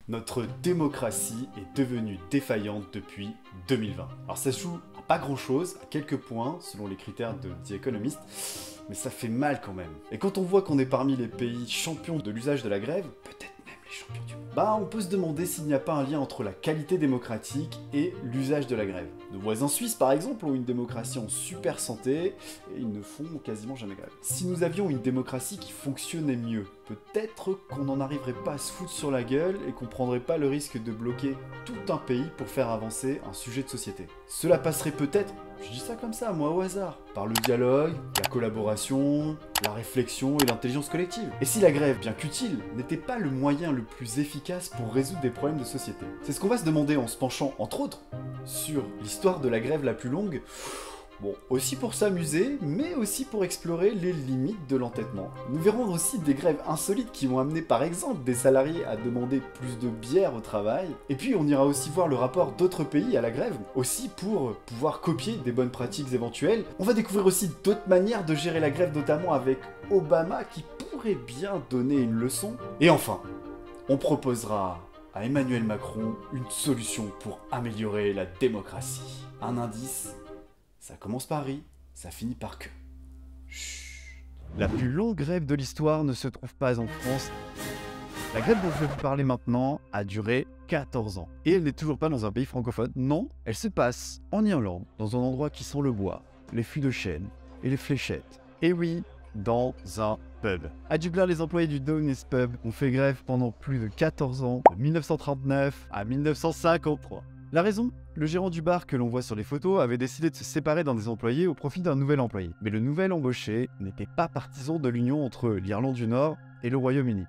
Notre démocratie est devenue défaillante depuis 2020. Alors ça se joue à pas grand chose, à quelques points, selon les critères de The Economist, mais ça fait mal quand même. Et quand on voit qu'on est parmi les pays champions de l'usage de la grève, peut-être même les champions du monde, bah on peut se demander s'il n'y a pas un lien entre la qualité démocratique et l'usage de la grève. Nos voisins suisses par exemple ont une démocratie en super santé et ils ne font quasiment jamais grève. Si nous avions une démocratie qui fonctionnait mieux, peut-être qu'on n'en arriverait pas à se foutre sur la gueule et qu'on prendrait pas le risque de bloquer tout un pays pour faire avancer un sujet de société. Cela passerait peut-être, je dis ça comme ça, moi au hasard, par le dialogue, la collaboration, la réflexion et l'intelligence collective. Et si la grève, bien qu'utile, n'était pas le moyen le plus efficace pour résoudre des problèmes de société? C'est ce qu'on va se demander en se penchant, entre autres, sur l'histoire de la grève la plus longue. Bon, aussi pour s'amuser, mais aussi pour explorer les limites de l'entêtement. Nous verrons aussi des grèves insolites qui vont amener par exemple des salariés à demander plus de bière au travail. Et puis on ira aussi voir le rapport d'autres pays à la grève, aussi pour pouvoir copier des bonnes pratiques éventuelles. On va découvrir aussi d'autres manières de gérer la grève, notamment avec Obama qui pourrait bien donner une leçon. Et enfin, on proposera à Emmanuel Macron une solution pour améliorer la démocratie. Un indice: ça commence par I, ça finit par que. Chut. La plus longue grève de l'histoire ne se trouve pas en France. La grève dont je vais vous parler maintenant a duré 14 ans. Et elle n'est toujours pas dans un pays francophone. Non, elle se passe en Irlande, dans un endroit qui sent le bois, les fûts de chêne et les fléchettes. Et oui, dans un pub. À Dublin, les employés du Downey's Pub ont fait grève pendant plus de 14 ans, de 1939 à 1953. La raison? Le gérant du bar que l'on voit sur les photos avait décidé de se séparer d'un des employés au profit d'un nouvel employé. Mais le nouvel embauché n'était pas partisan de l'union entre l'Irlande du Nord et le Royaume-Uni.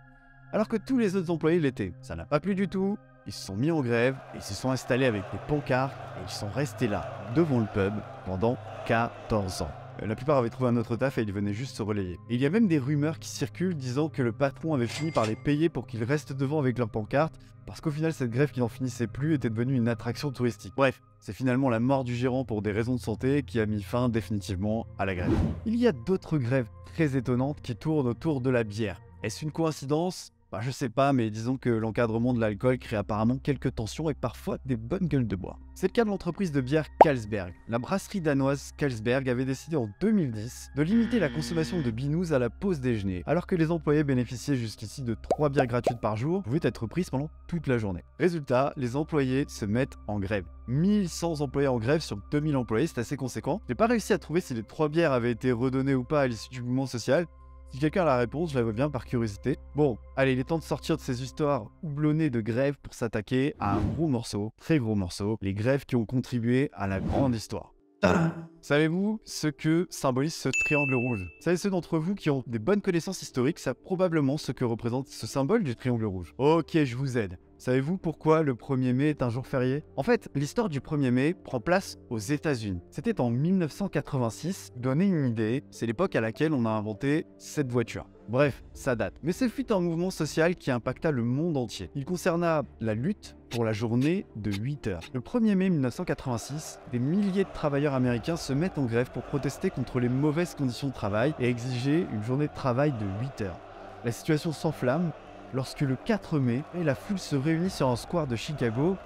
Alors que tous les autres employés l'étaient. Ça n'a pas plu du tout, ils se sont mis en grève, et ils se sont installés avec des pancartes et ils sont restés là, devant le pub, pendant 14 ans. La plupart avaient trouvé un autre taf et ils venaient juste se relayer. Et il y a même des rumeurs qui circulent disant que le patron avait fini par les payer pour qu'ils restent devant avec leurs pancartes, parce qu'au final cette grève qui n'en finissait plus était devenue une attraction touristique. Bref, c'est finalement la mort du gérant pour des raisons de santé qui a mis fin définitivement à la grève. Il y a d'autres grèves très étonnantes qui tournent autour de la bière. Est-ce une coïncidence? Bah, je sais pas, mais disons que l'encadrement de l'alcool crée apparemment quelques tensions et parfois des bonnes gueules de bois. C'est le cas de l'entreprise de bière Carlsberg. La brasserie danoise Carlsberg avait décidé en 2010 de limiter la consommation de binous à la pause déjeuner, alors que les employés bénéficiaient jusqu'ici de 3 bières gratuites par jour, pouvaient être prises pendant toute la journée. Résultat, les employés se mettent en grève. 1100 employés en grève sur 2000 employés, c'est assez conséquent. J'ai pas réussi à trouver si les 3 bières avaient été redonnées ou pas à l'issue du mouvement social. Si quelqu'un a la réponse, je la veux bien par curiosité. Bon, allez, il est temps de sortir de ces histoires houblonnées de grèves pour s'attaquer à un gros morceau, très gros morceau, les grèves qui ont contribué à la grande histoire. Savez-vous ce que symbolise ce triangle rouge? Savez ceux d'entre vous qui ont des bonnes connaissances historiques savent probablement ce que représente ce symbole du triangle rouge. Ok, je vous aide. Savez-vous pourquoi le 1er mai est un jour férié? En fait, l'histoire du 1er mai prend place aux États-Unis. C'était en 1986. Donner une idée, c'est l'époque à laquelle on a inventé cette voiture. Bref, ça date. Mais ce fut un mouvement social qui impacta le monde entier. Il concerna la lutte pour la journée de 8 heures. Le 1er mai 1986, des milliers de travailleurs américains se mettent en grève pour protester contre les mauvaises conditions de travail et exiger une journée de travail de 8 heures. La situation s'enflamme lorsque le 4 mai, la foule se réunit sur un square de Chicago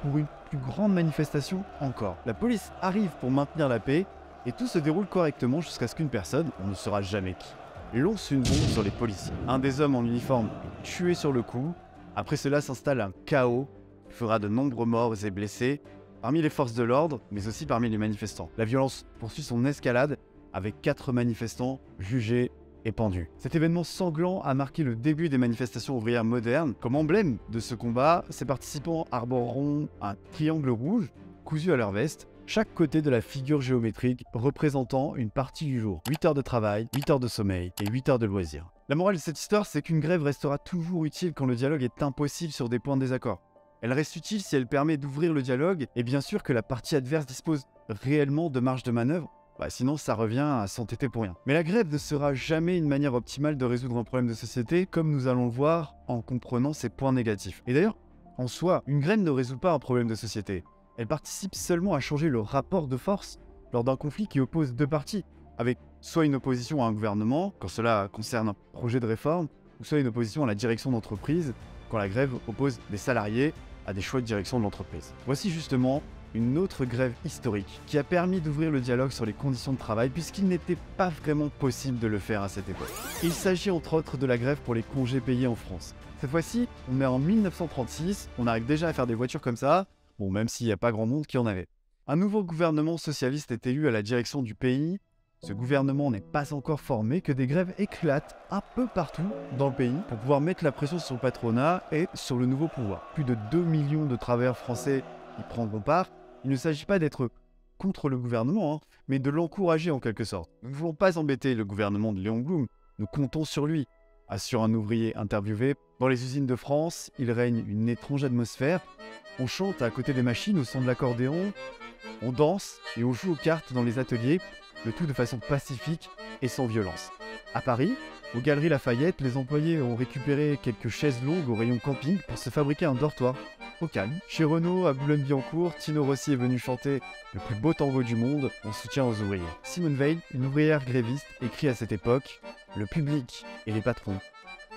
pour une plus grande manifestation encore. La police arrive pour maintenir la paix et tout se déroule correctement jusqu'à ce qu'une personne, on ne saura jamais qui, lance une bombe sur les policiers. Un des hommes en uniforme est tué sur le coup. Après cela s'installe un chaos qui fera de nombreux morts et blessés parmi les forces de l'ordre, mais aussi parmi les manifestants. La violence poursuit son escalade avec 4 manifestants jugés et pendus. Cet événement sanglant a marqué le début des manifestations ouvrières modernes. Comme emblème de ce combat, ces participants arboreront un triangle rouge cousu à leur veste, chaque côté de la figure géométrique représentant une partie du jour. 8 heures de travail, 8 heures de sommeil et 8 heures de loisirs. La morale de cette histoire, c'est qu'une grève restera toujours utile quand le dialogue est impossible sur des points de désaccord. Elle reste utile si elle permet d'ouvrir le dialogue et bien sûr que la partie adverse dispose réellement de marge de manœuvre. Sinon ça revient à s'entêter pour rien. Mais la grève ne sera jamais une manière optimale de résoudre un problème de société, comme nous allons le voir en comprenant ses points négatifs. Et d'ailleurs, en soi, une grève ne résout pas un problème de société. Elle participe seulement à changer le rapport de force lors d'un conflit qui oppose deux parties, avec soit une opposition à un gouvernement, quand cela concerne un projet de réforme, ou soit une opposition à la direction d'entreprise, quand la grève oppose des salariés à des choix de direction de l'entreprise. Voici justement une autre grève historique qui a permis d'ouvrir le dialogue sur les conditions de travail puisqu'il n'était pas vraiment possible de le faire à cette époque. Il s'agit entre autres de la grève pour les congés payés en France. Cette fois-ci, on est en 1936, on arrive déjà à faire des voitures comme ça, bon même s'il n'y a pas grand monde qui en avait. Un nouveau gouvernement socialiste est élu à la direction du pays. Ce gouvernement n'est pas encore formé que des grèves éclatent un peu partout dans le pays pour pouvoir mettre la pression sur le patronat et sur le nouveau pouvoir. Plus de 2 millions de travailleurs français y prendront part. Il ne s'agit pas d'être contre le gouvernement, mais de l'encourager en quelque sorte. Nous ne voulons pas embêter le gouvernement de Léon Blum, nous comptons sur lui, assure un ouvrier interviewé. Dans les usines de France, il règne une étrange atmosphère. On chante à côté des machines au son de l'accordéon, on danse et on joue aux cartes dans les ateliers, le tout de façon pacifique et sans violence. À Paris, aux Galeries Lafayette, les employés ont récupéré quelques chaises longues au rayon camping pour se fabriquer un dortoir au calme. Chez Renault, à Boulogne-Billancourt, Tino Rossi est venu chanter le plus beau tango du monde en soutien aux ouvriers. Simone Veil, une ouvrière gréviste, écrit à cette époque « Le public et les patrons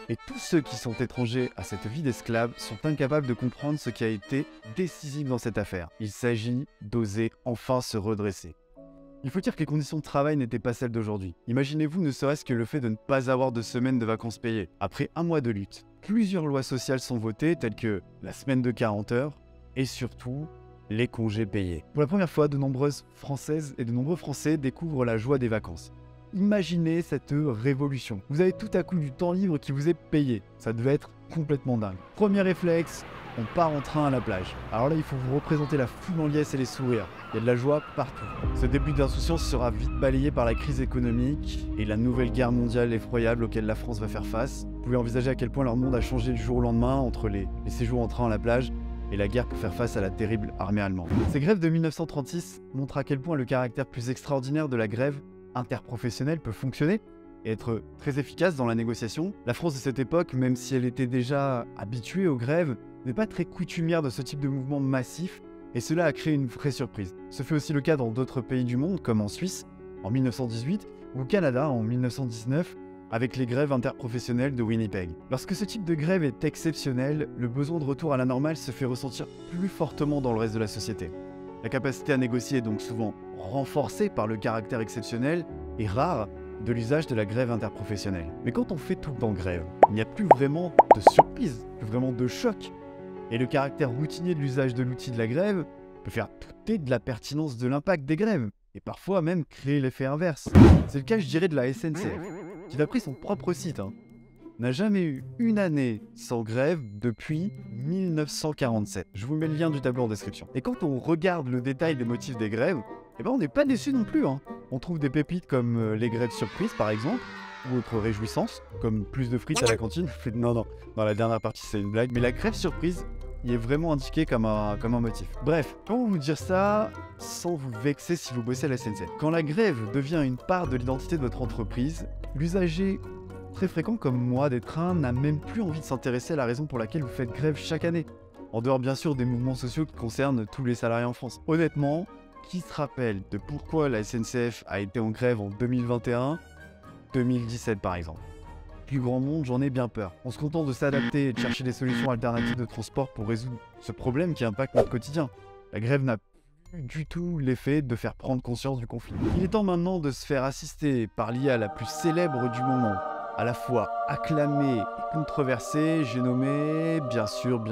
et tous ceux qui sont étrangers à cette vie d'esclave sont incapables de comprendre ce qui a été décisif dans cette affaire. Il s'agit d'oser enfin se redresser. » Il faut dire que les conditions de travail n'étaient pas celles d'aujourd'hui. Imaginez-vous ne serait-ce que le fait de ne pas avoir de semaine de vacances payées. Après un mois de lutte, plusieurs lois sociales sont votées telles que la semaine de 40 heures et surtout les congés payés. Pour la première fois, de nombreuses Françaises et de nombreux Français découvrent la joie des vacances. Imaginez cette révolution. Vous avez tout à coup du temps libre qui vous est payé. Ça devait être complètement dingue. Premier réflexe, on part en train à la plage. Alors là, il faut vous représenter la foule en liesse et les sourires. Il y a de la joie partout. Ce début d'insouciance sera vite balayé par la crise économique et la nouvelle guerre mondiale effroyable auquel la France va faire face. Vous pouvez envisager à quel point leur monde a changé du jour au lendemain entre les séjours en train à la plage et la guerre pour faire face à la terrible armée allemande. Ces grèves de 1936 montrent à quel point le caractère plus extraordinaire de la grève interprofessionnelle peut fonctionner et être très efficace dans la négociation. La France de cette époque, même si elle était déjà habituée aux grèves, n'est pas très coutumière de ce type de mouvement massif, et cela a créé une vraie surprise. Ce fut aussi le cas dans d'autres pays du monde, comme en Suisse, en 1918, ou au Canada, en 1919, avec les grèves interprofessionnelles de Winnipeg. Lorsque ce type de grève est exceptionnel, le besoin de retour à la normale se fait ressentir plus fortement dans le reste de la société. La capacité à négocier est donc souvent renforcée par le caractère exceptionnel et rare de l'usage de la grève interprofessionnelle. Mais quand on fait tout le temps grève, il n'y a plus vraiment de surprise, plus vraiment de choc. Et le caractère routinier de l'usage de l'outil de la grève peut faire douter de la pertinence de l'impact des grèves, et parfois même créer l'effet inverse. C'est le cas, je dirais, de la SNCF, qui d'après son propre site, n'a jamais eu une année sans grève depuis 1947. Je vous mets le lien du tableau en description. Et quand on regarde le détail des motifs des grèves, eh ben on n'est pas déçu non plus. On trouve des pépites comme les grèves surprises par exemple, ou autres réjouissances, comme plus de frites à la cantine. Non, dans la dernière partie c'est une blague, mais la grève surprise y est vraiment indiquée comme un motif. Bref, comment vous dire ça sans vous vexer si vous bossez à la SNCF? Quand la grève devient une part de l'identité de votre entreprise, l'usager très fréquent comme moi des trains n'a même plus envie de s'intéresser à la raison pour laquelle vous faites grève chaque année. En dehors bien sûr des mouvements sociaux qui concernent tous les salariés en France. Honnêtement, qui se rappelle de pourquoi la SNCF a été en grève en 2021, 2017 par exemple? Plus grand monde, j'en ai bien peur. On se contente de s'adapter et de chercher des solutions alternatives de transport pour résoudre ce problème qui impacte notre quotidien. La grève n'a plus du tout l'effet de faire prendre conscience du conflit. Il est temps maintenant de se faire assister par l'IA la plus célèbre du moment, à la fois acclamée et controversée, j'ai nommé, bien sûr,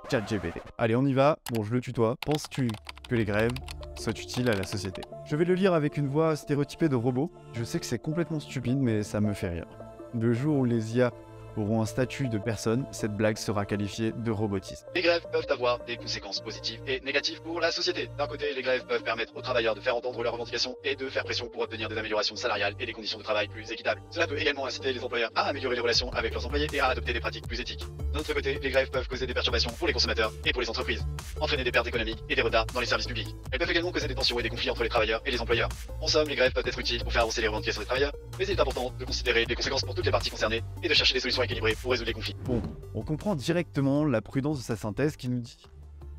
ChatGPT. Allez, on y va. Bon, je le tutoie. Penses-tu que les grèves soient utiles à la société? Je vais le lire avec une voix stéréotypée de robot. Je sais que c'est complètement stupide, mais ça me fait rire. Le jour où les IA auront un statut de personne, cette blague sera qualifiée de robotisme. Les grèves peuvent avoir des conséquences positives et négatives pour la société. D'un côté, les grèves peuvent permettre aux travailleurs de faire entendre leurs revendications et de faire pression pour obtenir des améliorations salariales et des conditions de travail plus équitables. Cela peut également inciter les employeurs à améliorer les relations avec leurs employés et à adopter des pratiques plus éthiques. D'un autre côté, les grèves peuvent causer des perturbations pour les consommateurs et pour les entreprises, entraîner des pertes économiques et des retards dans les services publics. Elles peuvent également causer des tensions et des conflits entre les travailleurs et les employeurs. En somme, les grèves peuvent être utiles pour faire avancer les revendications des travailleurs, mais il est important de considérer les conséquences pour toutes les parties concernées et de chercher des solutions équilibrées pour résoudre les conflits. Bon, on comprend directement la prudence de sa synthèse qui nous dit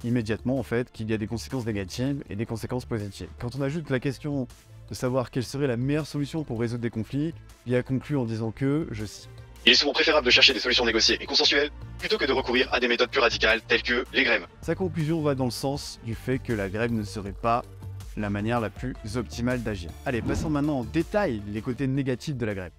immédiatement en fait qu'il y a des conséquences négatives et des conséquences positives. Quand on ajoute la question de savoir quelle serait la meilleure solution pour résoudre des conflits, il y a conclu en disant que, je cite, Il est souvent préférable de chercher des solutions négociées et consensuelles plutôt que de recourir à des méthodes plus radicales telles que les grèves. Sa conclusion va dans le sens du fait que la grève ne serait pas la manière la plus optimale d'agir. Allez, passons maintenant en détail les côtés négatifs de la grève.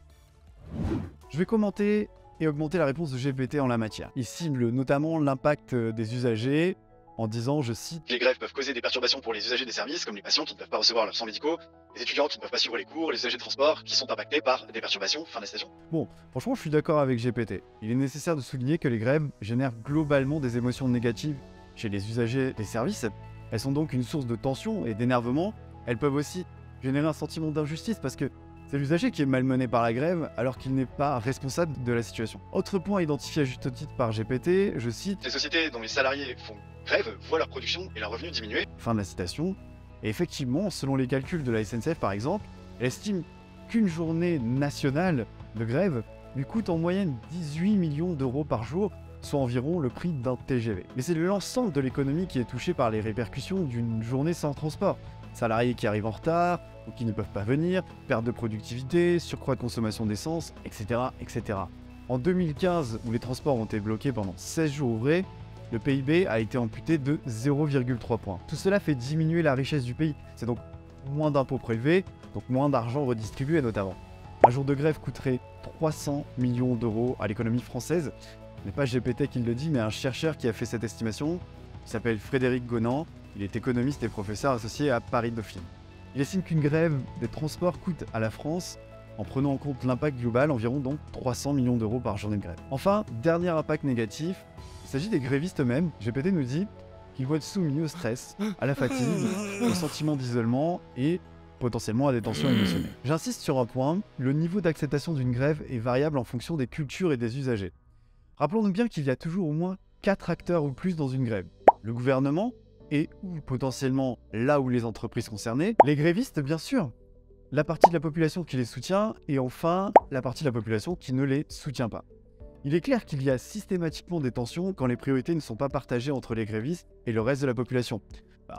Je vais commenter et augmenter la réponse de GPT en la matière. Il cible notamment l'impact des usagers en disant, je cite, Les grèves peuvent causer des perturbations pour les usagers des services, comme les patients qui ne peuvent pas recevoir leurs soins médicaux, les étudiants qui ne peuvent pas suivre les cours, les usagers de transport qui sont impactés par des perturbations. Fin de la citation. Bon, franchement, je suis d'accord avec GPT. Il est nécessaire de souligner que les grèves génèrent globalement des émotions négatives chez les usagers des services. Elles sont donc une source de tension et d'énervement. Elles peuvent aussi générer un sentiment d'injustice parce que c'est l'usager qui est malmené par la grève alors qu'il n'est pas responsable de la situation. Autre point identifié à juste titre par GPT, je cite, Les sociétés dont les salariés font grève voient leur production et leurs revenus diminuer. fin de la citation. Et effectivement, selon les calculs de la SNCF par exemple, elle estime qu'une journée nationale de grève lui coûte en moyenne 18 millions d'euros par jour, soit environ le prix d'un TGV. Mais c'est l'ensemble de l'économie qui est touché par les répercussions d'une journée sans transport. Salariés qui arrivent en retard ou qui ne peuvent pas venir, perte de productivité, surcroît de consommation d'essence, etc., etc. En 2015, où les transports ont été bloqués pendant 16 jours ouvrés, le PIB a été amputé de 0,3 points. Tout cela fait diminuer la richesse du pays. C'est donc moins d'impôts prélevés, donc moins d'argent redistribué notamment. Un jour de grève coûterait 300 millions d'euros à l'économie française. Ce n'est pas GPT qui le dit, mais un chercheur qui a fait cette estimation. Il s'appelle Frédéric Gonan. Il est économiste et professeur associé à Paris Dauphine. Il estime qu'une grève des transports coûte à la France, en prenant en compte l'impact global, environ donc 300 millions d'euros par journée de grève. Enfin, dernier impact négatif, il s'agit des grévistes eux-mêmes. GPT nous dit qu'ils vont être soumis au stress, à la fatigue, au sentiment d'isolement et potentiellement à des tensions émotionnelles. J'insiste sur un point, le niveau d'acceptation d'une grève est variable en fonction des cultures et des usagers. Rappelons-nous bien qu'il y a toujours au moins 4 acteurs ou plus dans une grève. Le gouvernement et ou potentiellement là où les entreprises concernées, les grévistes bien sûr, la partie de la population qui les soutient et enfin la partie de la population qui ne les soutient pas. Il est clair qu'il y a systématiquement des tensions quand les priorités ne sont pas partagées entre les grévistes et le reste de la population,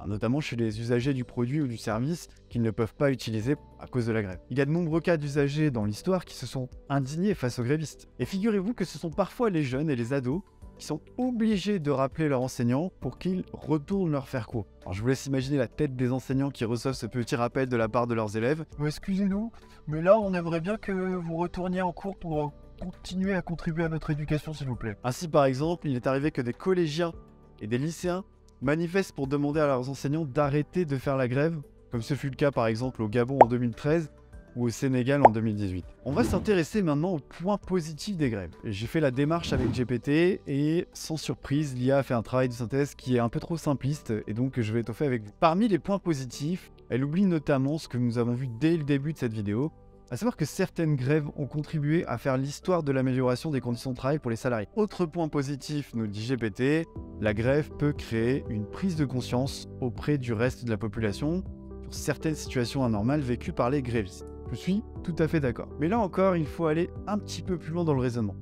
notamment chez les usagers du produit ou du service qu'ils ne peuvent pas utiliser à cause de la grève. Il y a de nombreux cas d'usagers dans l'histoire qui se sont indignés face aux grévistes. Et figurez-vous que ce sont parfois les jeunes et les ados qui sont obligés de rappeler leurs enseignants pour qu'ils retournent leur faire cours. Alors je vous laisse imaginer la tête des enseignants qui reçoivent ce petit rappel de la part de leurs élèves. Excusez-nous, mais là on aimerait bien que vous retourniez en cours pour continuer à contribuer à notre éducation s'il vous plaît. Ainsi par exemple, il est arrivé que des collégiens et des lycéens manifestent pour demander à leurs enseignants d'arrêter de faire la grève, comme ce fut le cas par exemple au Gabon en 2013 ou au Sénégal en 2018. On va s'intéresser maintenant aux points positifs des grèves. J'ai fait la démarche avec GPT et sans surprise, l'IA a fait un travail de synthèse qui est un peu trop simpliste et donc je vais étoffer avec vous. Parmi les points positifs, elle oublie notamment ce que nous avons vu dès le début de cette vidéo, à savoir que certaines grèves ont contribué à faire l'histoire de l'amélioration des conditions de travail pour les salariés. Autre point positif, nous dit GPT, la grève peut créer une prise de conscience auprès du reste de la population sur certaines situations anormales vécues par les grévistes. Je suis tout à fait d'accord. Mais là encore, il faut aller un petit peu plus loin dans le raisonnement.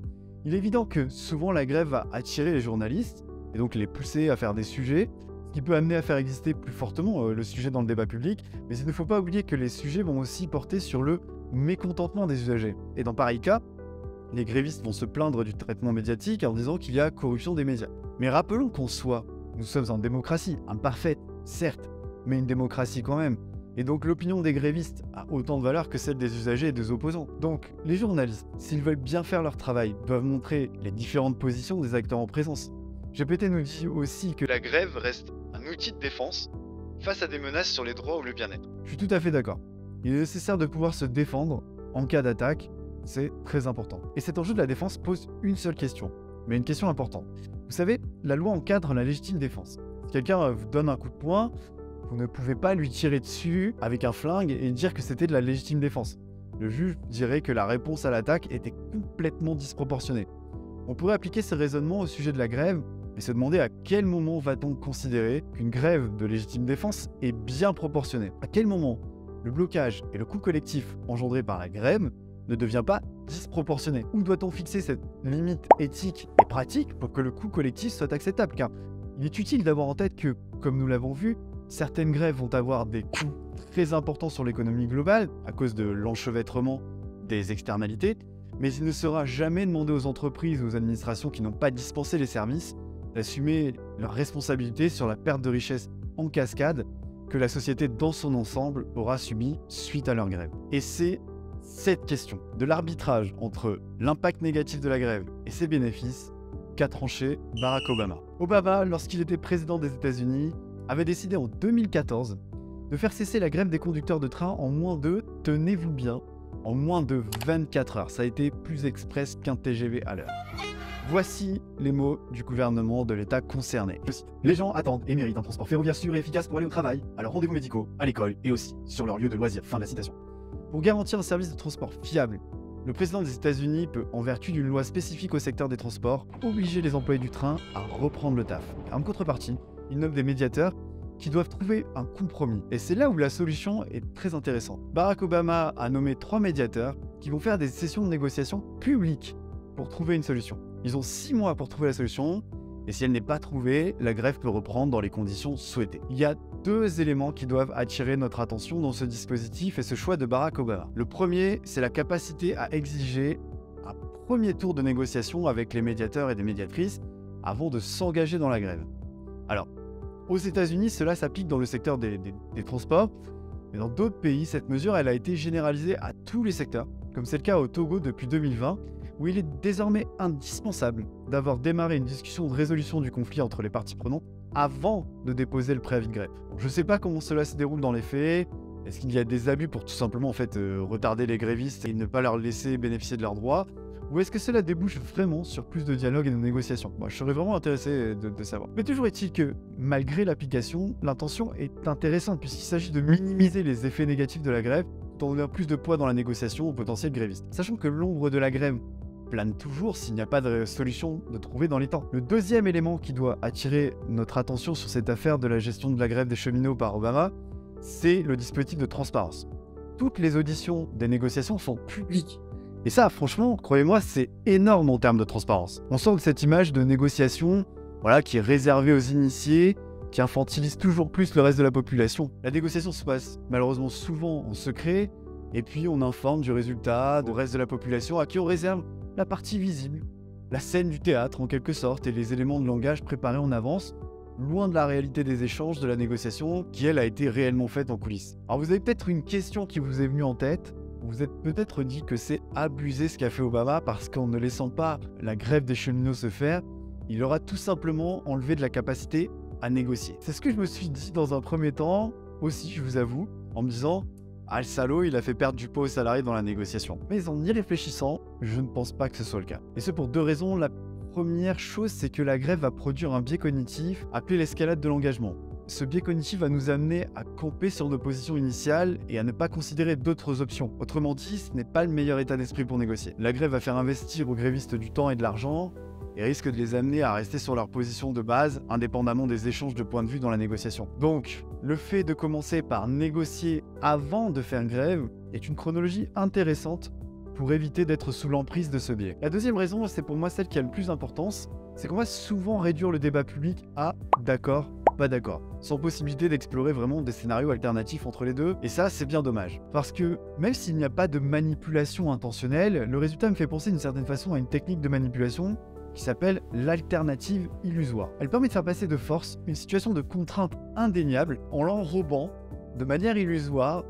Il est évident que souvent la grève va attirer les journalistes et donc les pousser à faire des sujets, ce qui peut amener à faire exister plus fortement le sujet dans le débat public, mais il ne faut pas oublier que les sujets vont aussi porter sur le mécontentement des usagers. Et dans pareil cas, les grévistes vont se plaindre du traitement médiatique en disant qu'il y a corruption des médias. Mais rappelons qu'on soit, nous sommes en démocratie, imparfaite, certes, mais une démocratie quand même. Et donc l'opinion des grévistes a autant de valeur que celle des usagers et des opposants. Donc les journalistes, s'ils veulent bien faire leur travail, doivent montrer les différentes positions des acteurs en présence. GPT nous dit aussi que La grève reste un outil de défense face à des menaces sur les droits ou le bien-être. je suis tout à fait d'accord. Il est nécessaire de pouvoir se défendre en cas d'attaque, c'est très important. Et cet enjeu de la défense pose une seule question, mais une question importante. Vous savez, la loi encadre la légitime défense. Si quelqu'un vous donne un coup de poing, vous ne pouvez pas lui tirer dessus avec un flingue et dire que c'était de la légitime défense. Le juge dirait que la réponse à l'attaque était complètement disproportionnée. On pourrait appliquer ce raisonnement au sujet de la grève et se demander à quel moment va-t-on considérer qu'une grève de légitime défense est bien proportionnée. À quel moment le blocage et le coût collectif engendré par la grève ne devient pas disproportionné. Où doit-on fixer cette limite éthique et pratique pour que le coût collectif soit acceptable? Car il est utile d'avoir en tête que, comme nous l'avons vu, certaines grèves vont avoir des coûts très importants sur l'économie globale à cause de l'enchevêtrement des externalités, Mais il ne sera jamais demandé aux entreprises ou aux administrations qui n'ont pas dispensé les services d'assumer leurs responsabilités sur la perte de richesse en cascade que la société dans son ensemble aura subi suite à leur grève. Et c'est cette question de l'arbitrage entre l'impact négatif de la grève et ses bénéfices qu'a tranché Barack Obama. Obama, lorsqu'il était président des États-Unis, avait décidé en 2014 de faire cesser la grève des conducteurs de train en moins de, tenez-vous bien, en moins de 24 heures. Ça a été plus express qu'un TGV à l'heure. Voici les mots du gouvernement de l'État concerné. Les gens attendent et méritent un transport ferroviaire sûr et efficace pour aller au travail, à leurs rendez-vous médicaux, à l'école et aussi sur leur lieu de loisirs. Fin de la citation. Pour garantir un service de transport fiable, le président des États-Unis peut, en vertu d'une loi spécifique au secteur des transports, obliger les employés du train à reprendre le taf. En contrepartie, il nomme des médiateurs qui doivent trouver un compromis. Et c'est là où la solution est très intéressante. Barack Obama a nommé 3 médiateurs qui vont faire des sessions de négociation publiques pour trouver une solution. Ils ont 6 mois pour trouver la solution, et si elle n'est pas trouvée, la grève peut reprendre dans les conditions souhaitées. Il y a 2 éléments qui doivent attirer notre attention dans ce dispositif et ce choix de Barack Obama. Le premier, c'est la capacité à exiger un premier tour de négociation avec les médiateurs et des médiatrices avant de s'engager dans la grève. Alors, aux États-Unis, cela s'applique dans le secteur des transports, mais dans d'autres pays, cette mesure elle a été généralisée à tous les secteurs, comme c'est le cas au Togo depuis 2020, où il est désormais indispensable d'avoir démarré une discussion de résolution du conflit entre les parties prenantes avant de déposer le préavis de grève. Je ne sais pas comment cela se déroule dans les faits. Est-ce qu'il y a des abus pour tout simplement retarder les grévistes et ne pas leur laisser bénéficier de leurs droits? Ou est-ce que cela débouche vraiment sur plus de dialogue et de négociation? Moi, je serais vraiment intéressé de savoir. Mais toujours est-il que, malgré l'application, l'intention est intéressante puisqu'il s'agit de minimiser les effets négatifs de la grève tout en donnant plus de poids dans la négociation aux potentiels grévistes. Sachant que l'ombre de la grève plane toujours s'il n'y a pas de solution de trouver dans les temps. Le deuxième élément qui doit attirer notre attention sur cette affaire de la gestion de la grève des cheminots par Obama, c'est le dispositif de transparence. Toutes les auditions des négociations sont publiques. Et ça, franchement, croyez-moi, c'est énorme en termes de transparence. On sent que cette image de négociation, qui est réservée aux initiés, qui infantilise toujours plus le reste de la population. La négociation se passe malheureusement souvent en secret, et puis on informe du résultat au reste de la population à qui on réserve la partie visible, la scène du théâtre en quelque sorte, et les éléments de langage préparés en avance, loin de la réalité des échanges, de la négociation, qui elle a été réellement faite en coulisses. Alors vous avez peut-être une question qui vous est venue en tête. Vous êtes peut-être dit que c'est abusé ce qu'a fait Obama parce qu'en ne laissant pas la grève des cheminots se faire, il aura tout simplement enlevé de la capacité à négocier. C'est ce que je me suis dit dans un premier temps, aussi je vous avoue, en me disant « Ah le salaud, il a fait perdre du poids aux salariés dans la négociation ». Mais en y réfléchissant, je ne pense pas que ce soit le cas. Et ce pour 2 raisons. La première chose, c'est que la grève va produire un biais cognitif appelé l'escalade de l'engagement. Ce biais cognitif va nous amener à camper sur nos positions initiales et à ne pas considérer d'autres options. Autrement dit, ce n'est pas le meilleur état d'esprit pour négocier. La grève va faire investir aux grévistes du temps et de l'argent et risque de les amener à rester sur leur position de base, indépendamment des échanges de points de vue dans la négociation. Donc, le fait de commencer par négocier avant de faire grève est une chronologie intéressante pour éviter d'être sous l'emprise de ce biais. La deuxième raison, c'est pour moi celle qui a le plus d'importance, c'est qu'on va souvent réduire le débat public à « d'accord ». Pas d'accord, sans possibilité d'explorer vraiment des scénarios alternatifs entre les deux, et ça c'est bien dommage. Parce que même s'il n'y a pas de manipulation intentionnelle, le résultat me fait penser d'une certaine façon à une technique de manipulation qui s'appelle l'alternative illusoire. Elle permet de faire passer de force une situation de contrainte indéniable en l'enrobant de manière illusoire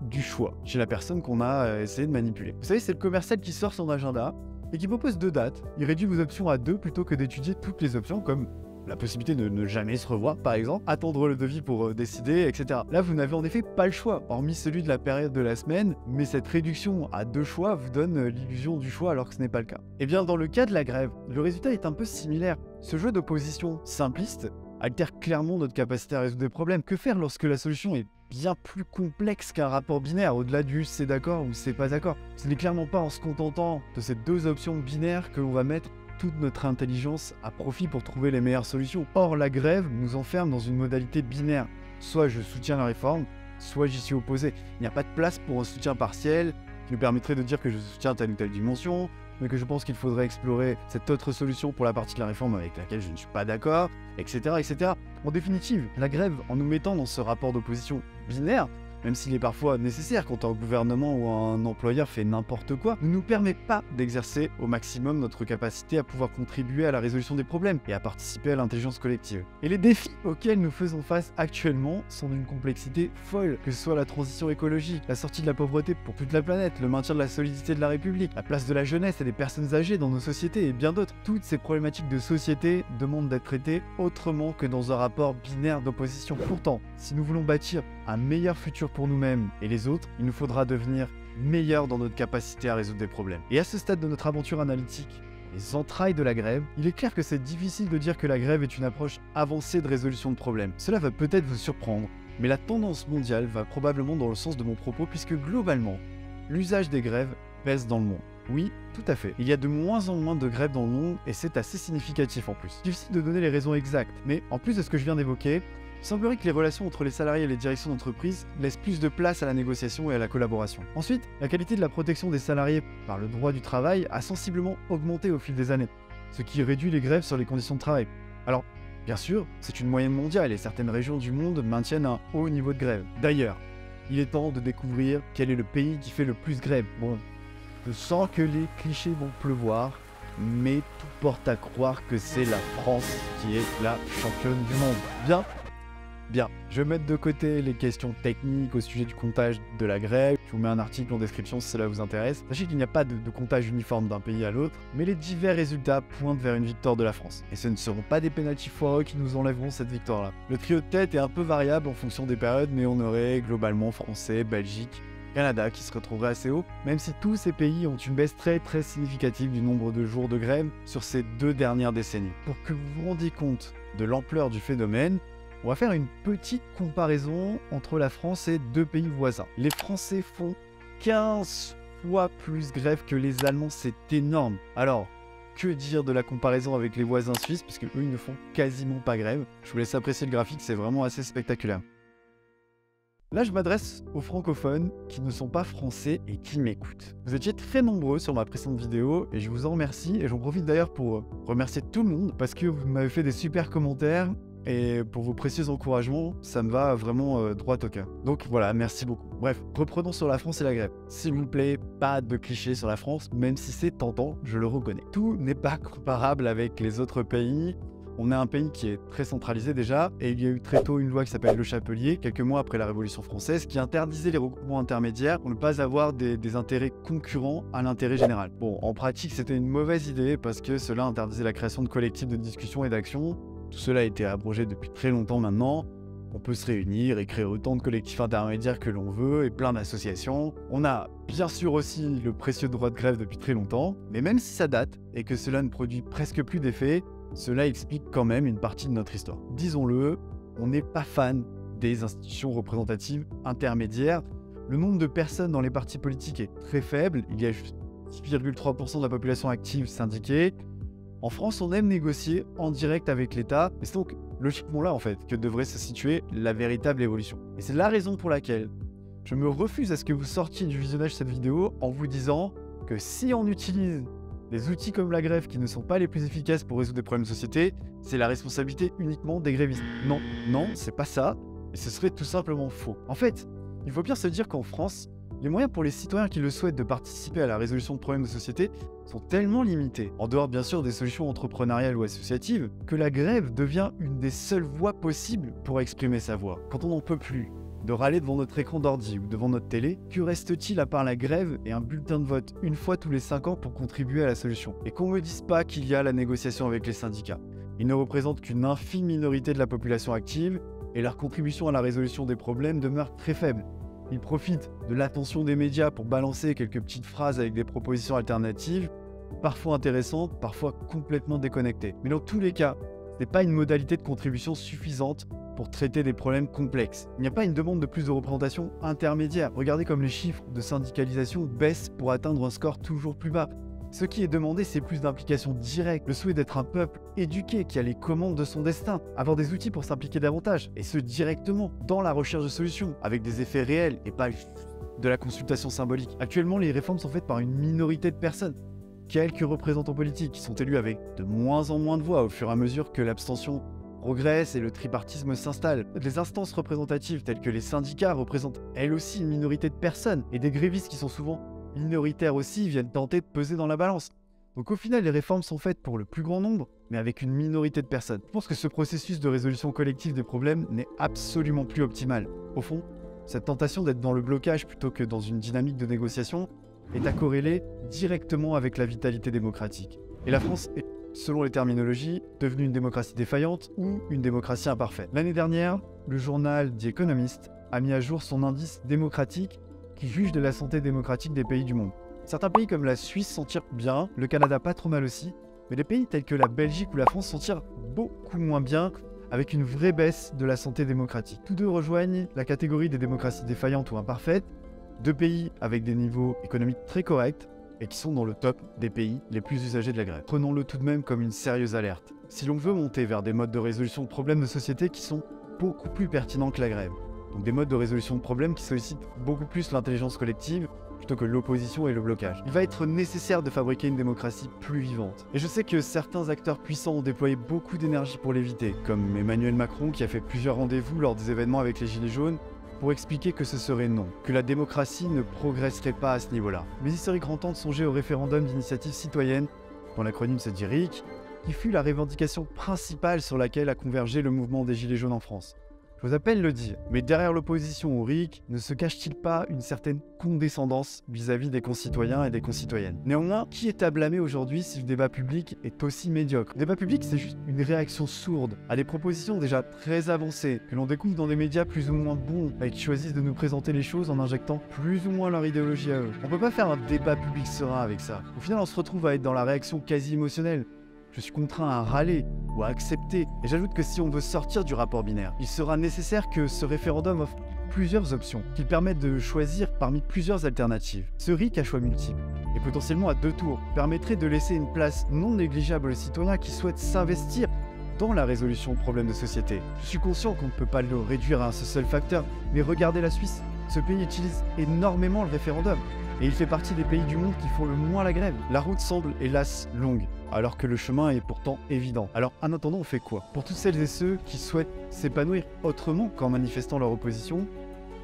du choix chez la personne qu'on a essayé de manipuler. Vous savez, c'est le commercial qui sort son agenda et qui propose 2 dates. Il réduit vos options à 2 plutôt que d'étudier toutes les options comme la possibilité de ne jamais se revoir, par exemple, attendre le devis pour décider, etc. Là, vous n'avez en effet pas le choix, hormis celui de la période de la semaine, mais cette réduction à 2 choix vous donne l'illusion du choix alors que ce n'est pas le cas. Et bien, dans le cas de la grève, le résultat est un peu similaire. Ce jeu d'opposition simpliste altère clairement notre capacité à résoudre des problèmes. Que faire lorsque la solution est bien plus complexe qu'un rapport binaire, au-delà du c'est d'accord ou c'est pas d'accord? Ce n'est clairement pas en se contentant de ces 2 options binaires que l'on va mettre toute notre intelligence à profit pour trouver les meilleures solutions. Or, la grève nous enferme dans une modalité binaire. Soit je soutiens la réforme, soit j'y suis opposé. Il n'y a pas de place pour un soutien partiel qui nous permettrait de dire que je soutiens telle ou telle dimension, mais que je pense qu'il faudrait explorer cette autre solution pour la partie de la réforme avec laquelle je ne suis pas d'accord, etc., etc. En définitive, la grève, en nous mettant dans ce rapport d'opposition binaire, même s'il est parfois nécessaire quand un gouvernement ou un employeur fait n'importe quoi, ne nous permet pas d'exercer au maximum notre capacité à pouvoir contribuer à la résolution des problèmes et à participer à l'intelligence collective. Et les défis auxquels nous faisons face actuellement sont d'une complexité folle, que ce soit la transition écologique, la sortie de la pauvreté pour toute la planète, le maintien de la solidité de la République, la place de la jeunesse et des personnes âgées dans nos sociétés et bien d'autres. Toutes ces problématiques de société demandent d'être traitées autrement que dans un rapport binaire d'opposition. Pourtant, si nous voulons bâtir un meilleur futur pour nous-mêmes et les autres, il nous faudra devenir meilleurs dans notre capacité à résoudre des problèmes. Et à ce stade de notre aventure analytique, les entrailles de la grève, il est clair que c'est difficile de dire que la grève est une approche avancée de résolution de problèmes. Cela va peut-être vous surprendre, mais la tendance mondiale va probablement dans le sens de mon propos puisque globalement, l'usage des grèves baisse dans le monde. Oui, tout à fait. Il y a de moins en moins de grèves dans le monde et c'est assez significatif en plus. Difficile de donner les raisons exactes, mais en plus de ce que je viens d'évoquer, il semblerait que les relations entre les salariés et les directions d'entreprise laissent plus de place à la négociation et à la collaboration. Ensuite, la qualité de la protection des salariés par le droit du travail a sensiblement augmenté au fil des années, ce qui réduit les grèves sur les conditions de travail. Alors, bien sûr, c'est une moyenne mondiale et certaines régions du monde maintiennent un haut niveau de grève. D'ailleurs, il est temps de découvrir quel est le pays qui fait le plus grève. Bon, je sens que les clichés vont pleuvoir, mais tout porte à croire que c'est la France qui est la championne du monde. Bien, je vais mettre de côté les questions techniques au sujet du comptage de la grève. Je vous mets un article en description si cela vous intéresse. Sachez qu'il n'y a pas de comptage uniforme d'un pays à l'autre, mais les divers résultats pointent vers une victoire de la France. Et ce ne seront pas des pénaltys foireux qui nous enlèveront cette victoire-là. Le trio de tête est un peu variable en fonction des périodes, mais on aurait globalement Français, Belgique, Canada qui se retrouverait assez haut, même si tous ces pays ont une baisse très significative du nombre de jours de grève sur ces 2 dernières décennies. Pour que vous vous rendiez compte de l'ampleur du phénomène, on va faire une petite comparaison entre la France et 2 pays voisins. Les Français font 15 fois plus grève que les Allemands, c'est énorme. Alors, que dire de la comparaison avec les voisins suisses, puisque eux ils ne font quasiment pas grève. Je vous laisse apprécier le graphique, c'est vraiment assez spectaculaire. Là, je m'adresse aux francophones qui ne sont pas français et qui m'écoutent. Vous étiez très nombreux sur ma précédente vidéo et je vous en remercie. Et j'en profite d'ailleurs pour remercier tout le monde parce que vous m'avez fait des super commentaires et pour vos précieux encouragements, ça me va vraiment droit au cœur. Donc voilà, merci beaucoup. Bref, reprenons sur la France et la grève. S'il vous plaît, pas de clichés sur la France, même si c'est tentant, je le reconnais. Tout n'est pas comparable avec les autres pays. On est un pays qui est très centralisé déjà, et il y a eu très tôt une loi qui s'appelle Le Chapelier, quelques mois après la Révolution française, qui interdisait les regroupements intermédiaires pour ne pas avoir des intérêts concurrents à l'intérêt général. Bon, en pratique, c'était une mauvaise idée parce que cela interdisait la création de collectifs de discussion et d'action. Tout cela a été abrogé depuis très longtemps maintenant. On peut se réunir et créer autant de collectifs intermédiaires que l'on veut et plein d'associations. On a bien sûr aussi le précieux droit de grève depuis très longtemps, mais même si ça date et que cela ne produit presque plus d'effet, cela explique quand même une partie de notre histoire. Disons-le, on n'est pas fan des institutions représentatives intermédiaires. Le nombre de personnes dans les partis politiques est très faible. Il y a juste 6,3% de la population active syndiquée. En France, on aime négocier en direct avec l'État. Et c'est donc logiquement là, en fait, que devrait se situer la véritable évolution. Et c'est la raison pour laquelle je me refuse à ce que vous sortiez du visionnage de cette vidéo en vous disant que si on utilise des outils comme la grève qui ne sont pas les plus efficaces pour résoudre des problèmes de société, c'est la responsabilité uniquement des grévistes. Non, c'est pas ça, et ce serait tout simplement faux. En fait, il faut bien se dire qu'en France, les moyens pour les citoyens qui le souhaitent de participer à la résolution de problèmes de société sont tellement limités, en dehors bien sûr des solutions entrepreneuriales ou associatives, que la grève devient une des seules voies possibles pour exprimer sa voix. Quand on n'en peut plus de râler devant notre écran d'ordi ou devant notre télé, que reste-t-il à part la grève et un bulletin de vote une fois tous les 5 ans pour contribuer à la solution? Et qu'on me dise pas qu'il y a la négociation avec les syndicats. Ils ne représentent qu'une infime minorité de la population active et leur contribution à la résolution des problèmes demeure très faible. Ils profitent de l'attention des médias pour balancer quelques petites phrases avec des propositions alternatives, parfois intéressantes, parfois complètement déconnectées. Mais dans tous les cas, ce n'est pas une modalité de contribution suffisante pour traiter des problèmes complexes. Il n'y a pas une demande de plus de représentation intermédiaire. Regardez comme les chiffres de syndicalisation baissent pour atteindre un score toujours plus bas. Ce qui est demandé, c'est plus d'implication directe, le souhait d'être un peuple éduqué qui a les commandes de son destin, avoir des outils pour s'impliquer davantage, et ce directement, dans la recherche de solutions, avec des effets réels et pas de la consultation symbolique. Actuellement, les réformes sont faites par une minorité de personnes. Quelques représentants politiques qui sont élus avec de moins en moins de voix au fur et à mesure que l'abstention progresse et le tripartisme s'installe. Les instances représentatives telles que les syndicats représentent elles aussi une minorité de personnes, et des grévistes qui sont souvent minoritaires aussi viennent tenter de peser dans la balance. Donc au final, les réformes sont faites pour le plus grand nombre, mais avec une minorité de personnes. Je pense que ce processus de résolution collective des problèmes n'est absolument plus optimal. Au fond, cette tentation d'être dans le blocage plutôt que dans une dynamique de négociation est à corréler directement avec la vitalité démocratique. Et la France est, selon les terminologies, devenue une démocratie défaillante ou une démocratie imparfaite. L'année dernière, le journal The Economist a mis à jour son indice démocratique qui juge de la santé démocratique des pays du monde. Certains pays comme la Suisse s'en tirent bien, le Canada pas trop mal aussi, mais des pays tels que la Belgique ou la France s'en tirent beaucoup moins bien, avec une vraie baisse de la santé démocratique. Tous deux rejoignent la catégorie des démocraties défaillantes ou imparfaites, deux pays avec des niveaux économiques très corrects et qui sont dans le top des pays les plus usagés de la grève. Prenons-le tout de même comme une sérieuse alerte. Si l'on veut monter vers des modes de résolution de problèmes de société qui sont beaucoup plus pertinents que la grève, donc des modes de résolution de problèmes qui sollicitent beaucoup plus l'intelligence collective plutôt que l'opposition et le blocage. Il va être nécessaire de fabriquer une démocratie plus vivante. Et je sais que certains acteurs puissants ont déployé beaucoup d'énergie pour l'éviter, comme Emmanuel Macron qui a fait plusieurs rendez-vous lors des événements avec les Gilets jaunes pour expliquer que ce serait non, que la démocratie ne progresserait pas à ce niveau-là. Mais il serait grand temps de songer au référendum d'initiative citoyenne, dont l'acronyme se dit RIC, qui fut la revendication principale sur laquelle a convergé le mouvement des Gilets jaunes en France. Je vous appelle le dire, mais derrière l'opposition au RIC, ne se cache-t-il pas une certaine condescendance vis-à-vis des concitoyens et des concitoyennes? Néanmoins, qui est à blâmer aujourd'hui si le débat public est aussi médiocre? Le débat public, c'est juste une réaction sourde à des propositions déjà très avancées, que l'on découvre dans des médias plus ou moins bons, et qui choisissent de nous présenter les choses en injectant plus ou moins leur idéologie à eux. On peut pas faire un débat public serein avec ça. Au final, on se retrouve à être dans la réaction quasi émotionnelle. Je suis contraint à râler ou à accepter. Et j'ajoute que si on veut sortir du rapport binaire, il sera nécessaire que ce référendum offre plusieurs options, qu'il permette de choisir parmi plusieurs alternatives. Ce RIC à choix multiples, et potentiellement à 2 tours, permettrait de laisser une place non négligeable aux citoyens qui souhaitent s'investir dans la résolution de problèmes de société. Je suis conscient qu'on ne peut pas le réduire à ce seul facteur, mais regardez la Suisse. Ce pays utilise énormément le référendum. Et il fait partie des pays du monde qui font le moins la grève. La route semble hélas longue, alors que le chemin est pourtant évident. Alors en attendant, on fait quoi? Pour toutes celles et ceux qui souhaitent s'épanouir autrement qu'en manifestant leur opposition,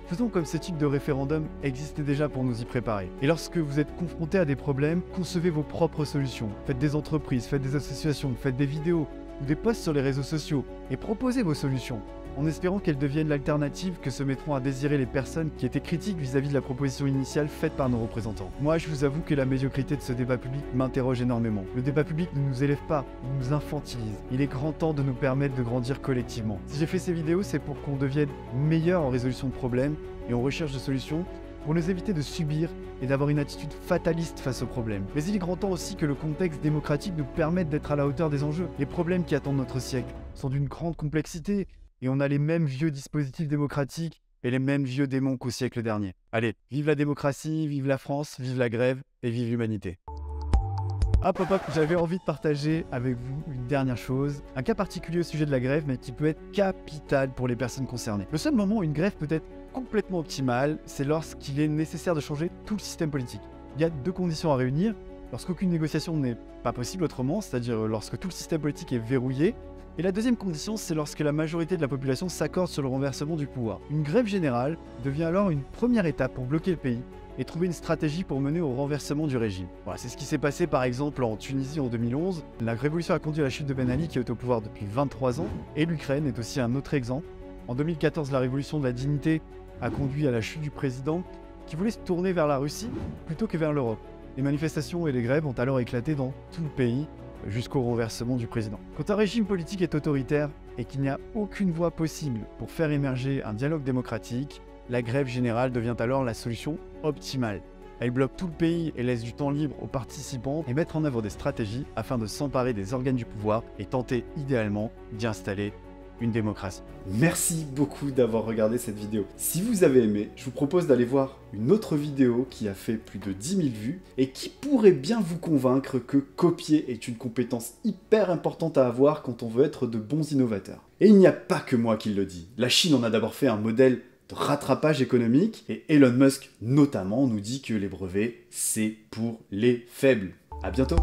faisons comme ce type de référendum existait déjà pour nous y préparer. Et lorsque vous êtes confronté à des problèmes, concevez vos propres solutions. Faites des entreprises, faites des associations, faites des vidéos ou des posts sur les réseaux sociaux et proposez vos solutions, en espérant qu'elles deviennent l'alternative que se mettront à désirer les personnes qui étaient critiques vis-à-vis de la proposition initiale faite par nos représentants. Moi, je vous avoue que la médiocrité de ce débat public m'interroge énormément. Le débat public ne nous élève pas, il nous infantilise. Il est grand temps de nous permettre de grandir collectivement. Si j'ai fait ces vidéos, c'est pour qu'on devienne meilleur en résolution de problèmes et en recherche de solutions, pour nous éviter de subir et d'avoir une attitude fataliste face aux problèmes. Mais il est grand temps aussi que le contexte démocratique nous permette d'être à la hauteur des enjeux. Les problèmes qui attendent notre siècle sont d'une grande complexité, et on a les mêmes vieux dispositifs démocratiques et les mêmes vieux démons qu'au siècle dernier. Allez, vive la démocratie, vive la France, vive la grève et vive l'humanité. Hop, j'avais envie de partager avec vous une dernière chose, un cas particulier au sujet de la grève, mais qui peut être capital pour les personnes concernées. Le seul moment où une grève peut être complètement optimale, c'est lorsqu'il est nécessaire de changer tout le système politique. Il y a 2 conditions à réunir, lorsqu'aucune négociation n'est pas possible autrement, c'est-à-dire lorsque tout le système politique est verrouillé. Et la deuxième condition, c'est lorsque la majorité de la population s'accorde sur le renversement du pouvoir. Une grève générale devient alors une première étape pour bloquer le pays et trouver une stratégie pour mener au renversement du régime. Voilà, c'est ce qui s'est passé par exemple en Tunisie en 2011. La révolution a conduit à la chute de Ben Ali qui est au pouvoir depuis 23 ans, et l'Ukraine est aussi un autre exemple. En 2014, la révolution de la dignité a conduit à la chute du président qui voulait se tourner vers la Russie plutôt que vers l'Europe. Les manifestations et les grèves ont alors éclaté dans tout le pays, jusqu'au renversement du président. Quand un régime politique est autoritaire et qu'il n'y a aucune voie possible pour faire émerger un dialogue démocratique, la grève générale devient alors la solution optimale. Elle bloque tout le pays et laisse du temps libre aux participants et mettre en œuvre des stratégies afin de s'emparer des organes du pouvoir et tenter idéalement d'y installer une démocratie. Merci beaucoup d'avoir regardé cette vidéo. Si vous avez aimé, je vous propose d'aller voir une autre vidéo qui a fait plus de 10 000 vues et qui pourrait bien vous convaincre que copier est une compétence hyper importante à avoir quand on veut être de bons innovateurs. Et il n'y a pas que moi qui le dis. La Chine en a d'abord fait un modèle de rattrapage économique et Elon Musk notamment nous dit que les brevets c'est pour les faibles. À bientôt.